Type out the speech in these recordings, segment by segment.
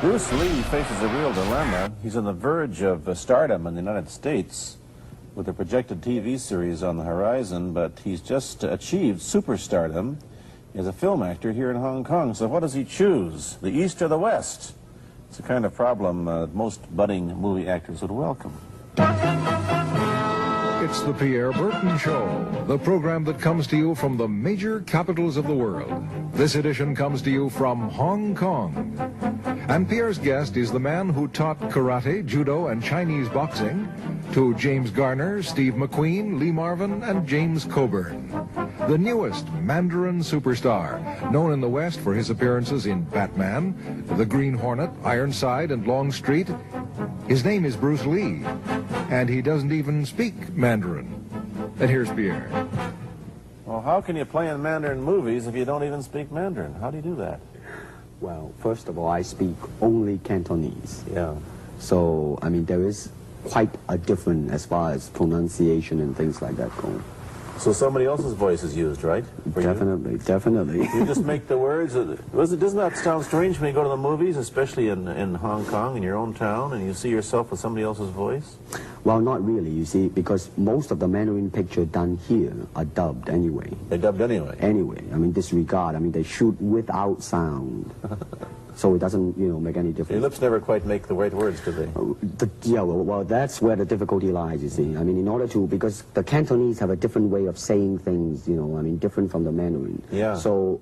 Bruce Lee faces a real dilemma. He's on the verge of stardom in the United States with a projected TV series on the horizon, but he's just achieved superstardom as a film actor here in Hong Kong. So what does he choose, the East or the West? It's a kind of problem most budding movie actors would welcome. It's the Pierre Burton Show, the program that comes to you from the major capitals of the world. This edition comes to you from Hong Kong. And Pierre's guest is the man who taught karate, judo, and Chinese boxing to James Garner, Steve McQueen, Lee Marvin, and James Coburn. The newest Mandarin superstar, known in the West for his appearances in Batman, The Green Hornet, Ironside, and Longstreet. His name is Bruce Lee, and he doesn't even speak Mandarin. And here's Pierre. Well, how can you play in Mandarin movies if you don't even speak Mandarin? How do you do that? Well, first of all, I speak only Cantonese. Yeah. So, I mean, there is quite a difference as far as pronunciation and things like that go. So somebody else's voice is used, right? Definitely, definitely. You just make the words. Doesn't that sound strange when you go to the movies, especially in Hong Kong, in your own town, and you see yourself with somebody else's voice? Well, not really, you see, because most of the Mandarin pictures done here are dubbed anyway. They're dubbed anyway? Anyway. I mean, disregard. I mean, they shoot without sound. So it doesn't, you know, make any difference. Your lips never quite make the right words, do they? Yeah, well, that's where the difficulty lies, you see. I mean, in order to, because the Cantonese have a different way of saying things, you know, I mean, different from the Mandarin. Yeah. So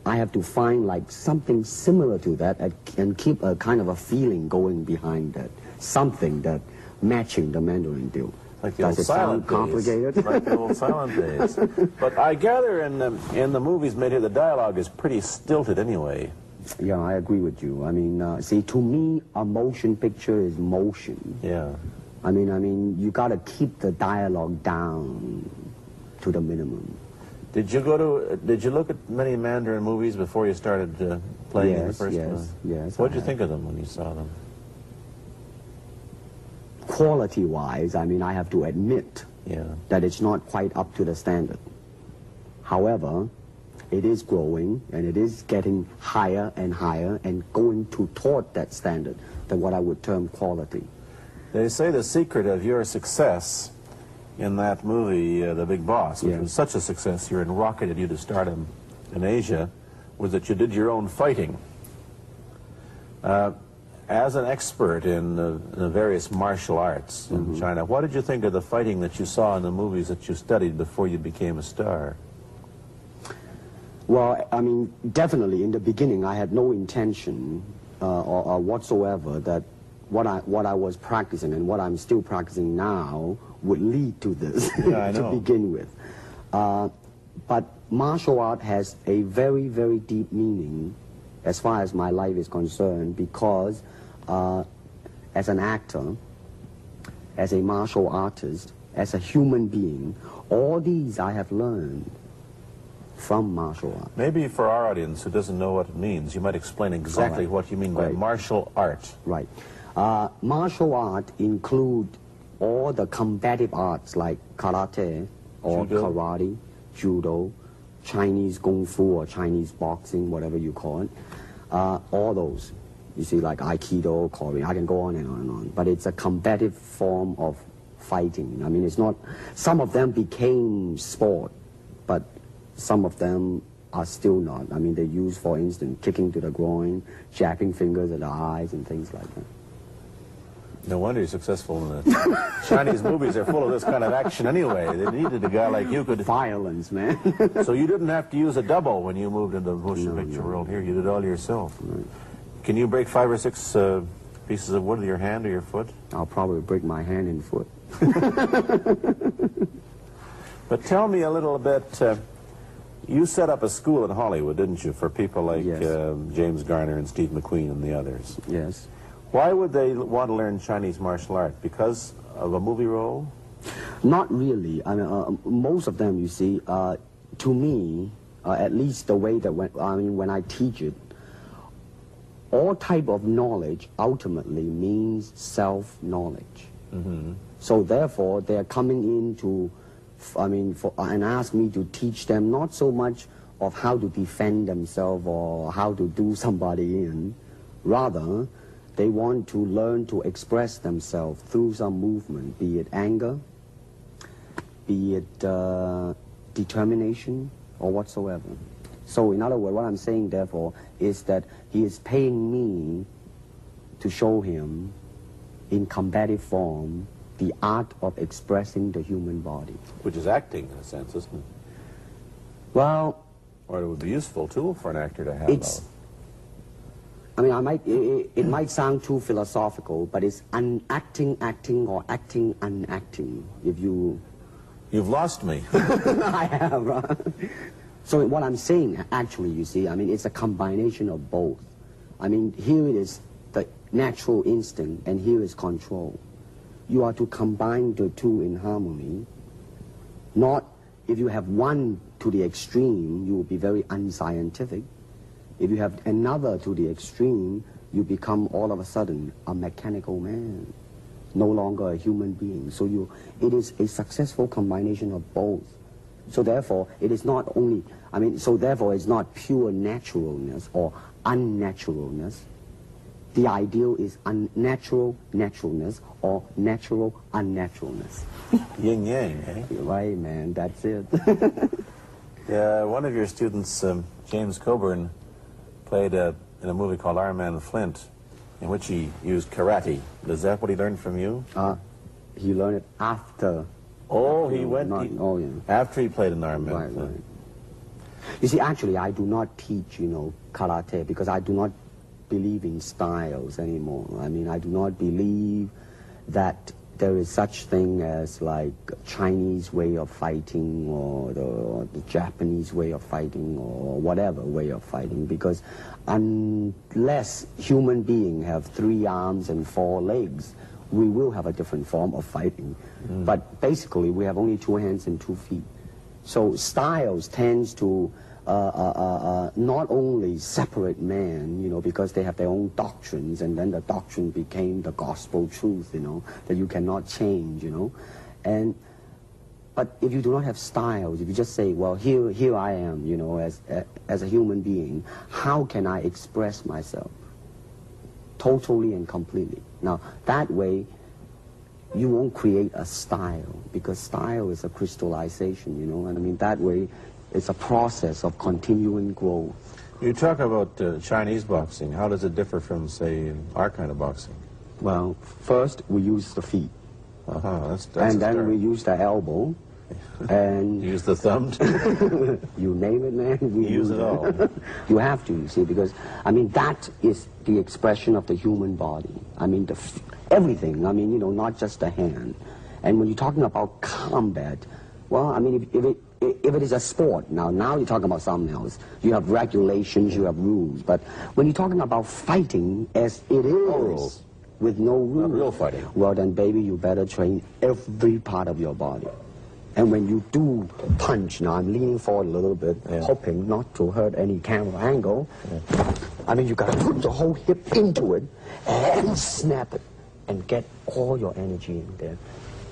I have to find, like, something similar to that and keep a kind of a feeling going behind that. Something that matching the Mandarin deal. Like the old silent days. Complicated? Like the old silent days. But I gather in the movies made here, the dialogue is pretty stilted anyway. Yeah, I agree with you. I mean, see, to me, a motion picture is motion. Yeah. I mean, you got to keep the dialogue down to the minimum. Did you look at many Mandarin movies before you started playing in the first one? Yes. What did you think of them when you saw them? Quality-wise, I mean, I have to admit that it's not quite up to the standard. However, it is growing, and it is getting higher and higher and going toward that standard, than what I would term quality. They say the secret of your success in that movie, The Big Boss, which was such a success here and rocketed you to stardom in Asia, was that you did your own fighting. As an expert in the various martial arts in China, what did you think of the fighting that you saw in the movies that you studied before you became a star? Well, I mean, definitely in the beginning, I had no intention or whatsoever that what I was practicing and what I'm still practicing now would lead to this to begin with. But martial art has a very, very deep meaning as far as my life is concerned, because as an actor, as a martial artist, as a human being, all these I have learned from martial art. Maybe for our audience who doesn't know what it means, you might explain exactly what you mean by martial art. Right. Martial art include all the combative arts like karate or karate, judo, Chinese kung fu or Chinese boxing, whatever you call it. All those. You see, like aikido, Korean, I can go on and on and on. But it's a combative form of fighting. I mean, it's not, some of them became sport, but some of them are still not. I mean, they use, for instance, kicking to the groin, jabbing fingers at the eyes, and things like that. No wonder you're successful in the Chinese movies. Are full of this kind of action anyway. They needed a guy like you could... Violence, man. So you didn't have to use a double when you moved into the motion picture world here. You did it all yourself. Right. Can you break 5 or 6 pieces of wood with your hand or your foot? I'll probably break my hand and foot. But tell me a little bit... you set up a school in Hollywood, didn't you, for people like James Garner and Steve McQueen and the others? Yes. Why would they want to learn Chinese martial art? Because of a movie role? Not really. I mean, most of them, you see, to me, at least the way that when I teach it, all type of knowledge ultimately means self-knowledge. So therefore, they're coming in to, and ask me to teach them not so much of how to defend themselves or how to do somebody in, Rather, they want to learn to express themselves through some movement, be it anger, be it determination, or whatsoever. So in other words, what I'm saying, therefore, is that he is paying me to show him in combative form the art of expressing the human body. Which is acting, in a sense, isn't it? Well... Or it would be a useful tool for an actor to have. It's... I mean, it might sound too philosophical, but it's acting or acting unacting, if you... You've lost me. I have, right? So what I'm saying, actually, you see, I mean, it's a combination of both. I mean, here it is the natural instinct, and here is control. You are to combine the two in harmony. Not, if you have one to the extreme, you will be very unscientific. If you have another to the extreme, you become all of a sudden a mechanical man, no longer a human being. So it is a successful combination of both. So therefore, it is not only, I mean, so therefore it's not pure naturalness or unnaturalness. The ideal is unnatural naturalness or natural unnaturalness. Yin yang, eh? Right, man, that's it. Yeah, one of your students, James Coburn, played in a movie called Our Man Flint, in which he used karate. Is that what he learned from you? He learned it after. Oh, he went... yeah. After he played in Our Man Right, Flint. right. You see, actually, I do not teach, karate, because I do not believe in styles anymore. I mean, I do not believe that there is such thing as like Chinese way of fighting or the Japanese way of fighting or whatever way of fighting, because unless human beings have 3 arms and 4 legs, we will have a different form of fighting. But basically, we have only 2 hands and 2 feet. So styles tends to not only separate man, because they have their own doctrines, and then the doctrine became the gospel truth, that you cannot change, But if you do not have styles, if you just say, well, here I am, as a human being, how can I express myself totally and completely? Now, that way, you won't create a style, because style is a crystallization, and I mean, that way, it's a process of continuing growth. You talk about Chinese boxing. How does it differ from, say, our kind of boxing? Well, first we use the feet. That's and then we use the elbow. And use the thumb? You name it, man. We use it all. You have to, you see, because, I mean, that is the expression of the human body. I mean, everything. I mean, not just the hand. And when you're talking about combat, well, I mean, if it is a sport, now you're talking about something else. You have regulations, you have rules. But when you're talking about fighting as it is, with no rules, not real fighting, well then, baby, you better train every part of your body. And when you do punch, now I'm leaning forward a little bit, hoping not to hurt any camera angle. I mean, you got to put the whole hip into it and snap it and get all your energy in there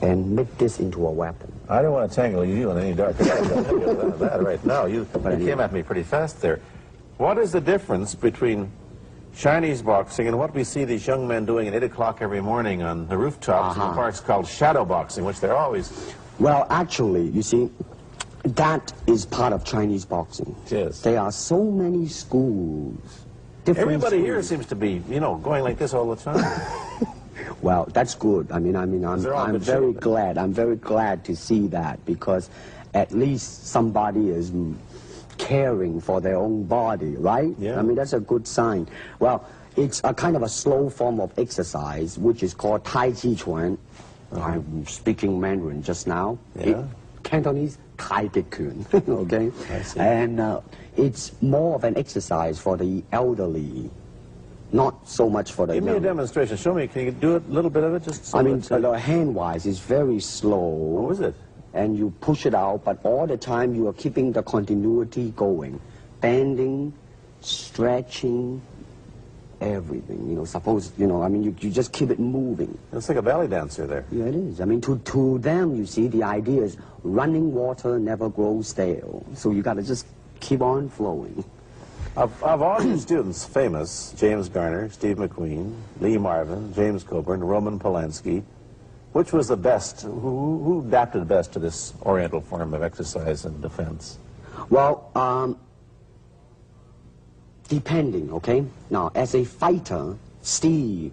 and make this into a weapon. I don't want to tangle you in any dark that right now. You came at me pretty fast there. What is the difference between Chinese boxing and what we see these young men doing at 8 o'clock every morning on the rooftops in the parks called shadow boxing, which they're always... Well, actually, you see, that is part of Chinese boxing. Yes. There are so many schools. Everybody here seems to be, going like this all the time. Well, that's good. I'm very glad. I'm very glad to see that, because at least somebody is caring for their own body, right? Yeah. I mean, that's a good sign. Well, it's a kind of a slow form of exercise, which is called Tai Chi Chuan. I'm speaking Mandarin just now. Yeah. Cantonese, Tai Chi Chuan, okay? I see. And it's more of an exercise for the elderly. Not so much for the Give me a demonstration. Show me. Can you do a little bit of it? Just so I mean, hand-wise, it's very slow. Oh, is it? And you push it out, but all the time you are keeping the continuity going. Bending, stretching, everything. Suppose, I mean, you just keep it moving. It's like a ballet dancer there. Yeah, it is. I mean, to them, you see, the idea is running water never grows stale. So you got to just keep on flowing. Of all your students, famous, James Garner, Steve McQueen, Lee Marvin, James Coburn, Roman Polanski, which was the best, who adapted best to this Oriental form of exercise and defense? Well, depending, okay? Now, as a fighter, Steve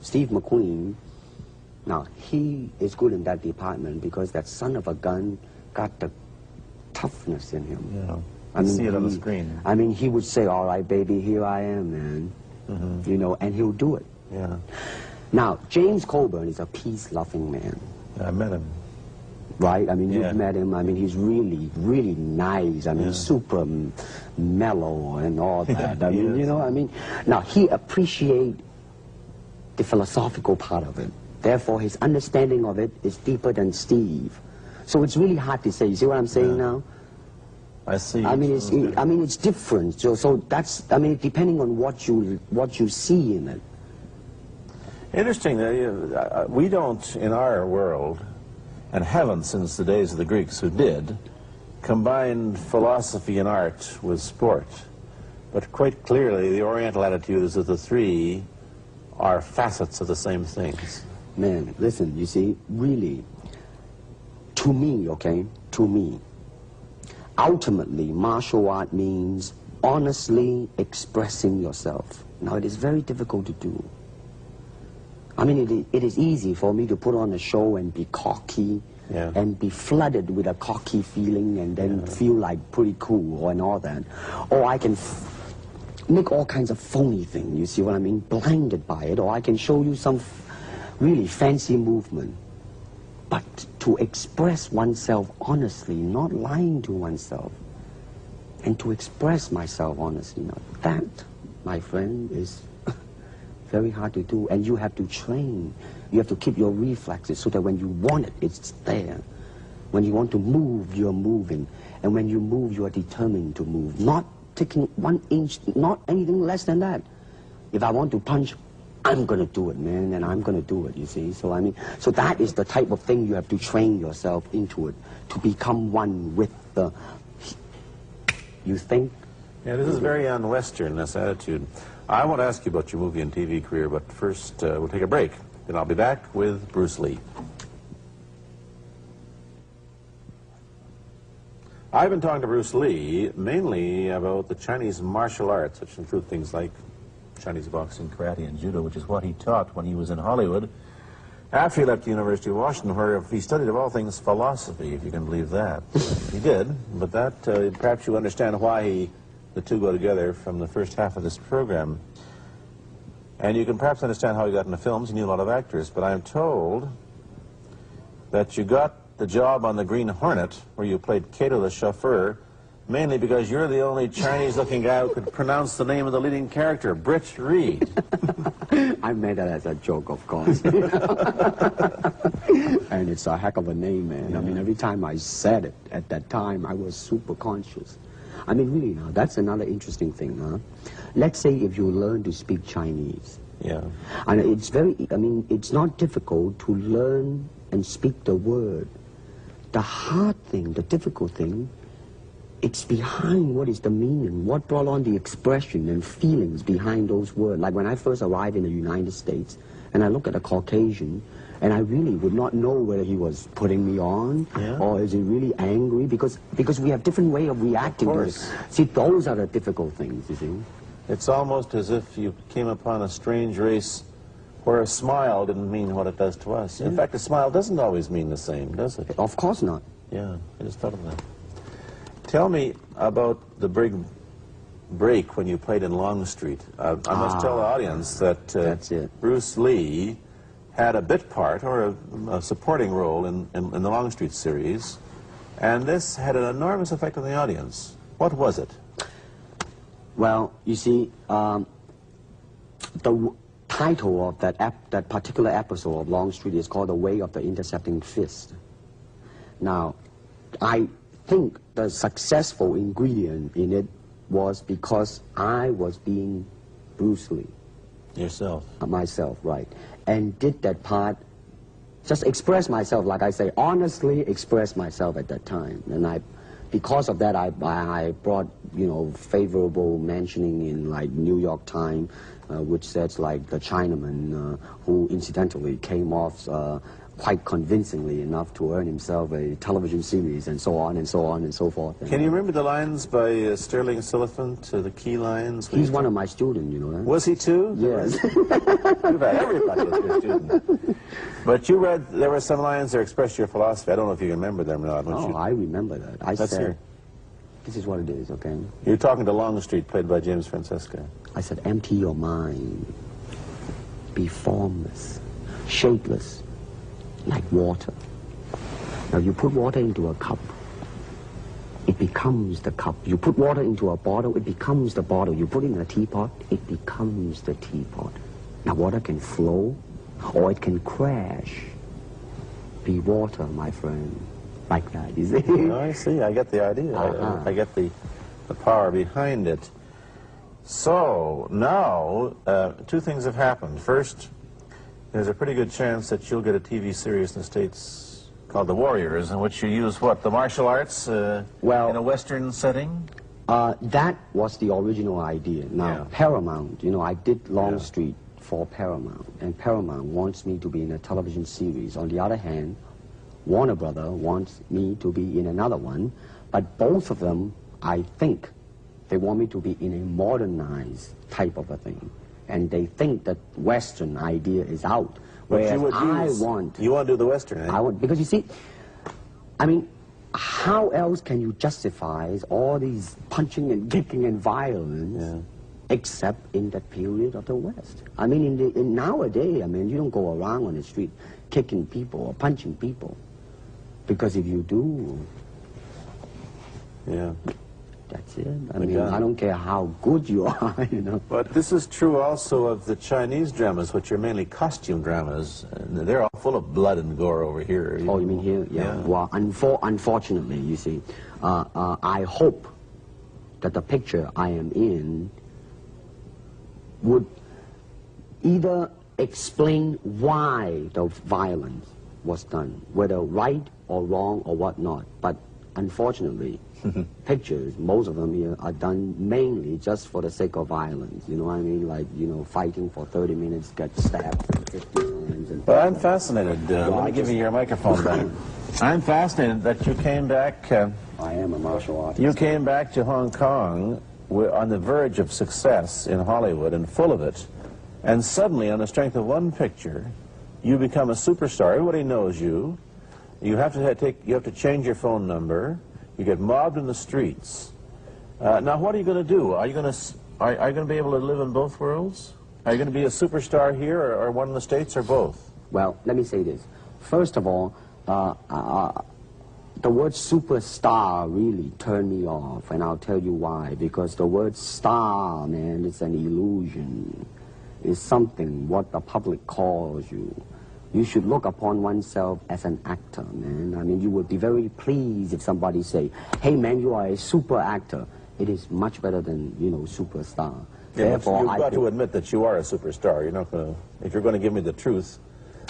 McQueen, now, he is good in that department because that son of a gun got the toughness in him. Yeah. I see it on the screen. I mean, he would say, all right, baby, here I am, man. Mm-hmm. You know, and he'll do it. Yeah. Now, James Coburn is a peace-loving man. I met him. Right? I mean, Yeah. you've met him. I mean, he's really, really nice. I mean, super mellow and all that. I mean, you know, I mean, now, he appreciates the philosophical part of it. Therefore, his understanding of it is deeper than Steve. So it's really hard to say. You see what I'm saying now? I see. I mean, it's different. So that's, I mean, depending on what you see in it. Interesting. We don't, in our world, and haven't since the days of the Greeks who did, combine philosophy and art with sport. But quite clearly, the Oriental attitude is that the three are facets of the same things. Man, listen, you see, really, to me, okay, to me, ultimately, martial art means honestly expressing yourself. Now, it is very difficult to do. I mean, it is easy for me to put on a show and be cocky and be flooded with a cocky feeling and then feel like pretty cool and all that. Or I can make all kinds of phony things, you see what I mean, blinded by it. Or I can show you some really fancy movement. But to express oneself honestly, not lying to oneself, and to express myself honestly, now that, my friend, is very hard to do. And you have to train. You have to keep your reflexes so that when you want it, it's there. When you want to move, you're moving. And when you move, you are determined to move. Not taking 1 inch, not anything less than that. If I want to punch, I'm going to do it, man, and I'm going to do it, you see. So, I mean, so that is the type of thing you have to train yourself into it, to become one with the, you think? Yeah, this is very un-Western, this attitude. I want to ask you about your movie and TV career, but first we'll take a break. Then I'll be back with Bruce Lee. I've been talking to Bruce Lee mainly about the Chinese martial arts, which include things like Chinese boxing, karate, and judo, which is what he taught when he was in Hollywood. After he left the University of Washington, where he studied, of all things, philosophy, if you can believe that. He did, but that, perhaps you understand why the two go together from the first half of this program. And you can perhaps understand how he got into films. He knew a lot of actors, but I'm told that you got the job on the Green Hornet, where you played Cato the chauffeur, mainly because you're the only Chinese-looking guy who could pronounce the name of the leading character, Britt Reed. I made that as a joke, of course. And it's a heck of a name, man. Yeah. I mean, every time I said it at that time, I was super conscious. I mean, really now, that's another interesting thing, huh? Let's say if you learn to speak Chinese. Yeah. And it's very, I mean, it's not difficult to learn and speak the word. The hard thing, the difficult thing, it's behind what is the meaning, what brought on the expression and feelings behind those words. Like when I first arrived in the United States, and I look at a Caucasian, and I really would not know whether he was putting me on, or is he really angry, because we have different way of reacting to it. See, those are the difficult things, you see. It's almost as if you came upon a strange race where a smile didn't mean what it does to us. In fact, a smile doesn't always mean the same, does it? Of course not. Yeah, I just thought of that. Tell me about the big break when you played in Longstreet. I must tell the audience that that's it. Bruce Lee had a bit part, or a supporting role in the Longstreet series, and this had an enormous effect on the audience. What was it? Well, you see, the title of that particular episode of Longstreet is called The Way of the Intercepting Fist. Now, I think the successful ingredient in it was because I was being Bruce Lee. Yourself. Myself, right. And did that part, just express myself, like I say, honestly express myself at that time. And I because of that, I brought, you know, favorable mentioning in like New York Times, which says like the Chinaman who incidentally came off quite convincingly enough to earn himself a television series, and so on and so on and so forth. Can you remember the lines by Sterling Siliphant, the key lines? He's one of my students, you know that? Was he too? Yes. Too bad. Everybody is your student. But you read, there were some lines that expressed your philosophy. I don't know if you remember them or not. Oh, I remember that. I Let's said, hear. this is what it is, okay? You're talking to Longstreet, played by James Francesca. I said, empty your mind. Be formless, shapeless, like water. Now you put water into a cup, it becomes the cup. You put water into a bottle, it becomes the bottle. You put it in a teapot, it becomes the teapot. Now water can flow, or it can crash. Be water, my friend. Like that, you see? Oh, I see. I get the idea. I get the power behind it. So, now, two things have happened. First, there's a pretty good chance that you'll get a TV series in the States called The Warriors, in which you use, what, the martial arts well, in a Western setting? That was the original idea. Now, Yeah. Paramount, you know, I did Longstreet for Paramount, and Paramount wants me to be in a television series. On the other hand, Warner Brother wants me to be in another one, but both of them, I think, they want me to be in a modernized type of a thing. And they think that Western idea is out. Whereas you want to do the Western, eh? I want, because you see, I mean, how else can you justify all these punching and kicking and violence except in that period of the West? I mean, in nowadays, I mean, you don't go around on the street kicking people or punching people. Because if you do, that's it. I mean, I don't care how good you are, you know. But this is true also of the Chinese dramas, which are mainly costume dramas. And they're all full of blood and gore over here. Oh, you mean here? Yeah. Well, unfortunately, you see, I hope that the picture I am in would either explain why the violence was done, whether right or wrong or whatnot. But unfortunately, pictures, most of them here, are done mainly just for the sake of violence. You know what I mean? Like, you know, fighting for 30 minutes, get stabbed 50 times. And well, I'm fascinated. Let me give you your microphone back. I'm fascinated that you came back. I am a martial artist. You came back to Hong Kong on the verge of success in Hollywood and full of it. And suddenly, on the strength of one picture, you become a superstar. Everybody knows you. You have to change your phone number. You get mobbed in the streets. Now, what are you going to do? Are you going to be able to live in both worlds? Are you going to be a superstar here, or one in the States, or both? Well, let me say this. First of all, the word superstar really turned me off, and I'll tell you why. Because the word star, man, it's an illusion. It's something what the public calls you. You should look upon oneself as an actor, man. I mean, you would be very pleased if somebody say, hey, man, you are a super actor. It is much better than, you know, superstar. Yeah, therefore, you've got to admit that you are a superstar. You're not going to, if you're going to give me the truth.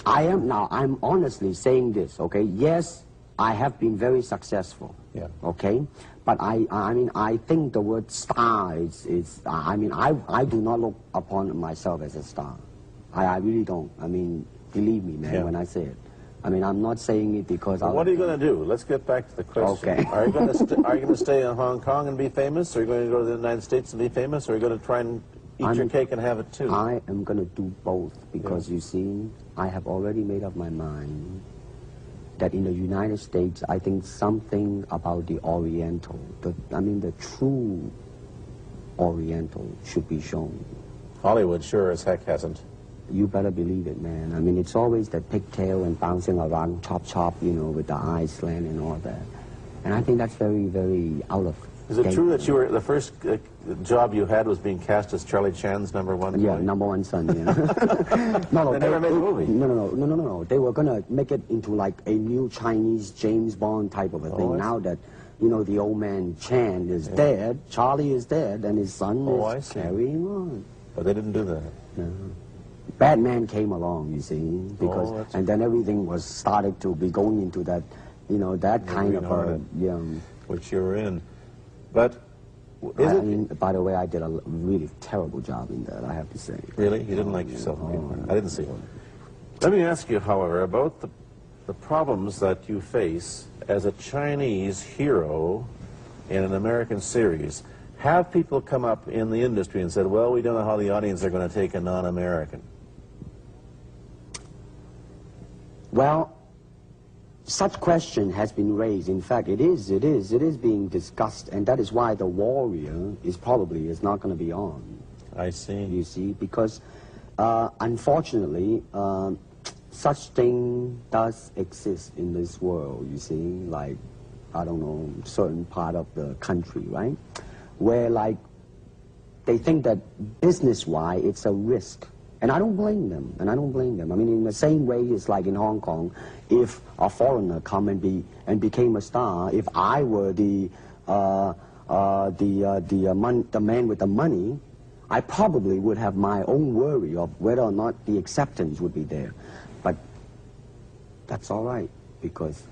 I am now. I'm honestly saying this, okay? Yes, I have been very successful. Yeah. Okay? But I mean, I think the word star is I mean, I do not look upon myself as a star. I really don't. I mean, believe me, man, when I say it. I mean, I'm not saying it because I... What are you going to do? Let's get back to the question. Okay. Are you going to stay in Hong Kong and be famous? Or are you going to go to the United States and be famous? Or are you going to try and eat your cake and have it too? I am going to do both because, you see, I have already made up my mind that in the United States, I think something about the Oriental, the true Oriental should be shown. Hollywood sure as heck hasn't. You better believe it, man. I mean, it's always the pigtail and bouncing around, chop, you know, with the eyes slant and all that. And I think that's very, very out of Is it true that you were, the first job you had was being cast as Charlie Chan's number one boy? Yeah, number one son, yeah. No, they never made a movie. No. They were going to make it into like a new Chinese James Bond type of a thing. Now that, you know, the old man Chan is dead, Charlie is dead, and his son is carrying on. But they didn't do that. No. Batman came along, you see, because, and then everything was started to be going into that, you know, that kind of, which you were in. But is I it... mean, by the way, I did a really terrible job in that, I have to say. Really? You didn't like yourself? I didn't see it. Let me ask you, however, about the problems that you face as a Chinese hero in an American series. Have people come up in the industry and said, well, we don't know how the audience are going to take a non-American? Well, such question has been raised. In fact, it is being discussed, and that is why The Warrior is not going to be on. I see. You see, because unfortunately, such thing does exist in this world, you see, like, I don't know, certain part of the country, right? Where, like, they think that business-wise it's a risk. And I don't blame them, I mean, in the same way it's like in Hong Kong, if a foreigner come and became a star, if I were the man with the money, I probably would have my own worry of whether or not the acceptance would be there. But that's all right, because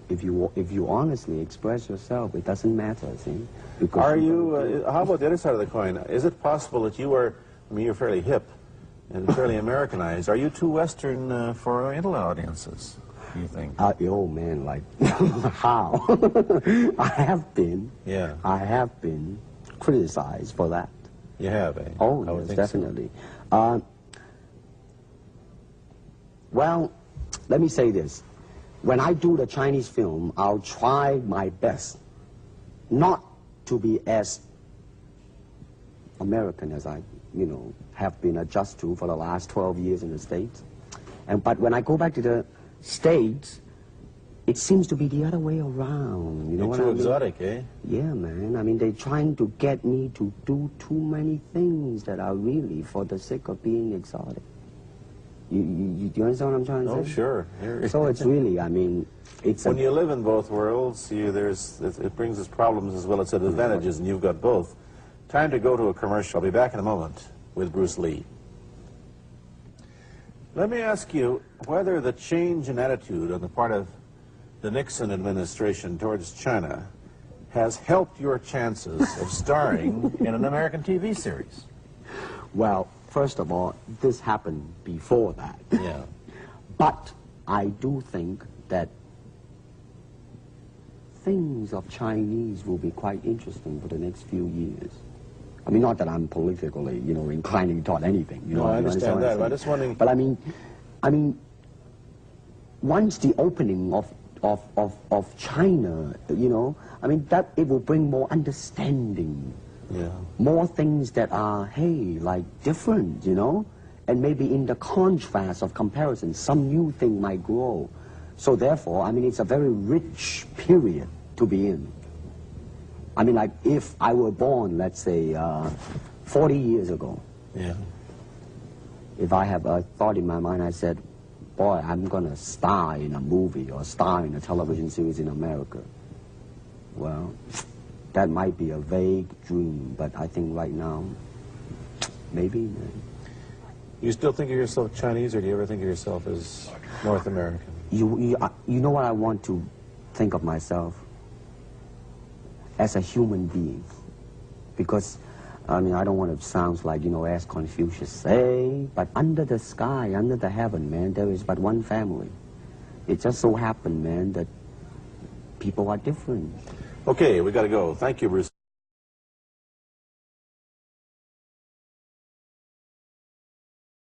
if you honestly express yourself, it doesn't matter, see? Because are you, how about the other side of the coin? Is it possible that you are, I mean, you're fairly hip and fairly Americanized. Are you too Western for Oriental audiences, do you think? Oh, man, like, how? I have been criticized for that. You have, eh? Oh, yes, definitely. So. Well, let me say this. When I do the Chinese film, I'll try my best not to be as American as I, have been adjusted to for the last 12 years in the States. But when I go back to the States, it seems to be the other way around. You know what I mean? Too exotic, eh? Yeah, man. I mean, they're trying to get me to do too many things that are really for the sake of being exotic. You understand what I'm trying to say? Oh, sure. So it's really, I mean, it's... When you live in both worlds, it brings us problems as well as advantages, and you've got both. Time to go to a commercial. I'll be back in a moment with Bruce Lee. Let me ask you whether the change in attitude on the part of the Nixon administration towards China has helped your chances of starring in an American TV series. Well, first of all, this happened before that. Yeah. But I do think that things of Chinese will be quite interesting for the next few years. I mean, not that I'm politically, inclining toward anything. No, I understand that. I'm just wondering. But I mean, once the opening of China, I mean, that it will bring more understanding. Yeah. More things that are, hey, like different, and maybe in the contrast of comparison, some new thing might grow. So therefore, I mean, it's a very rich period to be in. I mean, like, if I were born, let's say, 40 years ago, yeah. If I have a thought in my mind, I said, boy, I'm going to star in a movie or star in a television series in America. Well, that might be a vague dream, but I think right now, maybe. You still think of yourself Chinese, or do you ever think of yourself as North American? You know what I want to think of myself? As a human being. Because, I mean, I don't want to sound like, as Confucius say, but under the sky, under the heaven, man, there is but one family. It just so happened, man, that people are different. Okay, we got to go. Thank you, Bruce.